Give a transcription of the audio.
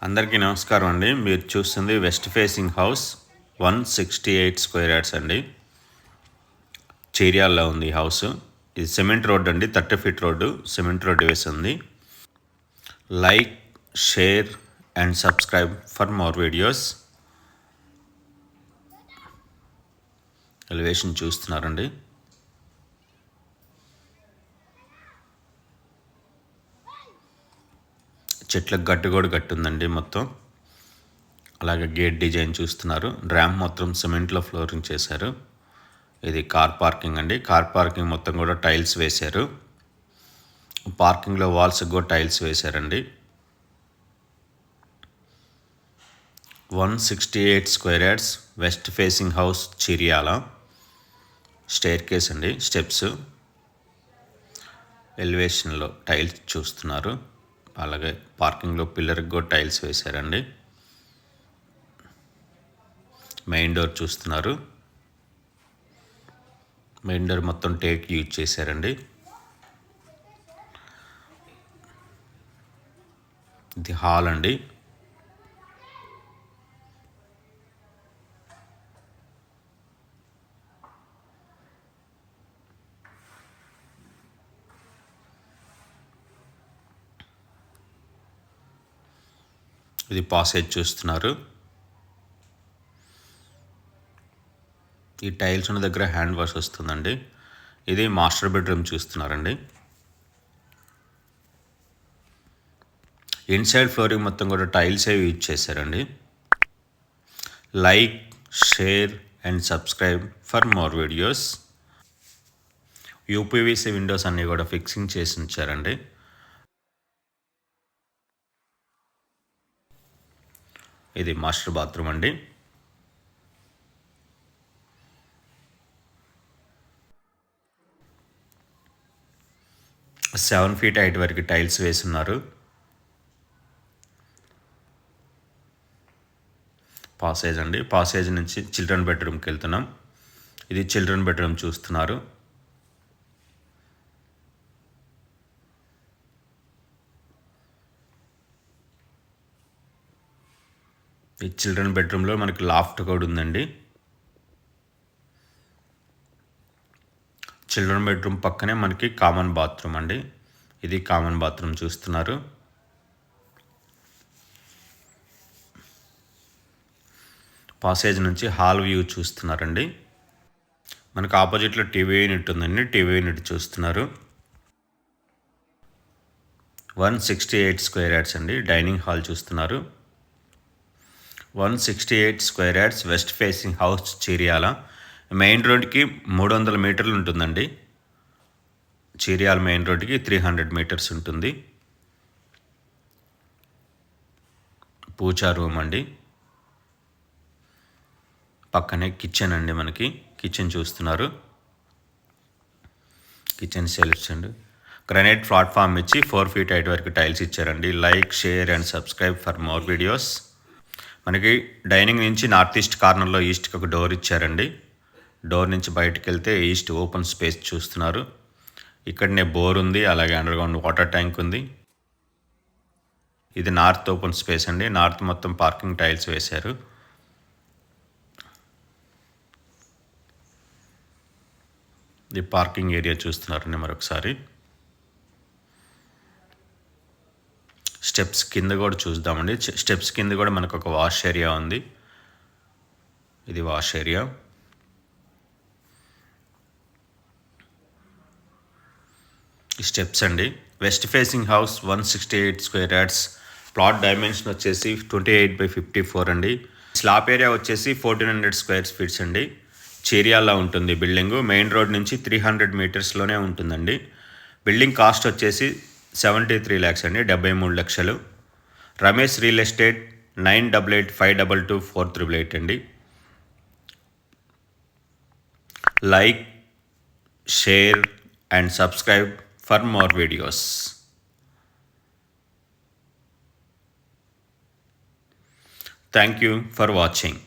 అందరికీ నమస్కారం అండి. మీరు చూస్తుంది west facing house 168 square yards అండి. చేరియాల్లో ఉంది ఈ హౌస్. ఇది సిమెంట్ రోడ్ అండి, 30 ఫీట్ రోడ్డు, సిమెంట్ రోడ్డు వేసి ఉంది. Like, share and subscribe for more videos. Elevation చూస్తున్నారండి. చెట్లకు గట్టు కూడా గట్టుందండి మొత్తం. అలాగే గేట్ డిజైన్ చూస్తున్నారు. ర్యాంప్ మొత్తం సిమెంట్లో ఫ్లోరింగ్ చేశారు. ఇది కార్ పార్కింగ్ అండి. కార్ పార్కింగ్ మొత్తం కూడా టైల్స్ వేశారు. పార్కింగ్లో వాల్స్కి కూడా టైల్స్ వేశారండి. 168 square yards west facing house, Chiriyala. Staircase అండి, స్టెప్స్. ఎలివేషన్లో టైల్స్ చూస్తున్నారు. అలాగే పార్కింగ్లో పిల్లర్కి కూడా టైల్స్ వేశారండి. మెయిన్ డోర్ చూస్తున్నారు. మెయిన్ డోర్ మొత్తం టేక్ యూజ్ చేశారండి. ఇది హాల్ అండి. ఇది పాసేజ్ చూస్తున్నారు. ఈ టైల్స్ ఉన్న దగ్గర హ్యాండ్ వాష్ వస్తుందండి. ఇది మాస్టర్ బెడ్రూమ్ చూస్తున్నారండి. ఇన్సైడ్ ఫ్లోరింగ్ మొత్తం కూడా టైల్సే యూజ్ చేశారండి. Like, share and subscribe for more videos. UPVC Windows అన్నీ కూడా ఫిక్సింగ్ చేసి ఉంచారండి. ఇది మాస్టర్ బాత్రూమ్ అండి. సెవెన్ ఫీట్ హైట్ వరకు టైల్స్ వేసున్నారు. పాసేజ్ అండి. పాసేజ్ నుంచి చిల్డ్రన్ బెడ్రూమ్కి వెళ్తున్నాం. ఇది చిల్డ్రన్ బెడ్రూమ్ చూస్తున్నారు. ఈ చిల్డ్రన్ బెడ్రూమ్లో మనకి లాఫ్ట్ కూడా ఉందండి. చిల్డ్రన్ బెడ్రూమ్ పక్కనే మనకి కామన్ బాత్రూమ్ అండి. ఇది కామన్ బాత్రూమ్ చూస్తున్నారు. పాసేజ్ నుంచి హాల్ వ్యూ చూస్తున్నారండి. మనకు ఆపోజిట్లో టీవీ యూనిట్ ఉందండి. టీవీ యూనిట్ చూస్తున్నారు. 168 స్క్వేర్ యార్డ్స్ అండి. డైనింగ్ హాల్ చూస్తున్నారు. 168 square yards west facing house, Chiriyala. Main రోడ్కి 300 మీటర్లు ఉంటుందండి. చిరియాల మెయిన్ రోడ్కి 300 మీటర్స్ ఉంటుంది. పూజా రూమ్ అండి. పక్కనే కిచెన్ అండి. మనకి కిచెన్ చూస్తున్నారు. కిచెన్ సెల్ఫ్స్ అండి. గ్రానైట్ ప్లాట్ఫామ్ ఇచ్చి 4 ఫీట్ హైట్ వరకు టైల్స్ ఇచ్చారండి. Like, share and subscribe for more videos. మనకి డైనింగ్ నుంచి నార్త్ ఈస్ట్ కార్నర్లో ఈస్ట్కి ఒక డోర్ ఇచ్చారండి. డోర్ నుంచి బయటకు వెళ్తే ఈస్ట్ ఓపెన్ స్పేస్ చూస్తున్నారు. ఇక్కడనే బోర్ ఉంది. అలాగే అండర్గ్రౌండ్ వాటర్ ట్యాంక్ ఉంది. ఇది నార్త్ ఓపెన్ స్పేస్ అండి. నార్త్ మొత్తం పార్కింగ్ టైల్స్ వేశారు. ఇది పార్కింగ్ ఏరియా చూస్తున్నారండి. మరొకసారి స్టెప్స్ కింద కూడా చూద్దామండి. స్టెప్స్ కింద కూడా మనకు ఒక వాష్ ఏరియా ఉంది. ఇది వాష్ ఏరియా. స్టెప్స్ అండి. West facing house 168 square yards. Plot dimension వచ్చేసి 28/54 అండి. స్లాబ్ ఏరియా వచ్చేసి 1400 స్క్వేర్ ఫీట్స్ అండి. చేరియాల్లో ఉంటుంది బిల్డింగు. మెయిన్ రోడ్ నుంచి 300 మీటర్స్లోనే ఉంటుందండి. బిల్డింగ్ కాస్ట్ వచ్చేసి 73 lakhs అండి, 73 లక్షలు. రమేష్ రియల్ ఎస్టేట్ 9885222488 అండి. Like, share and subscribe for more videos. Thank you for watching.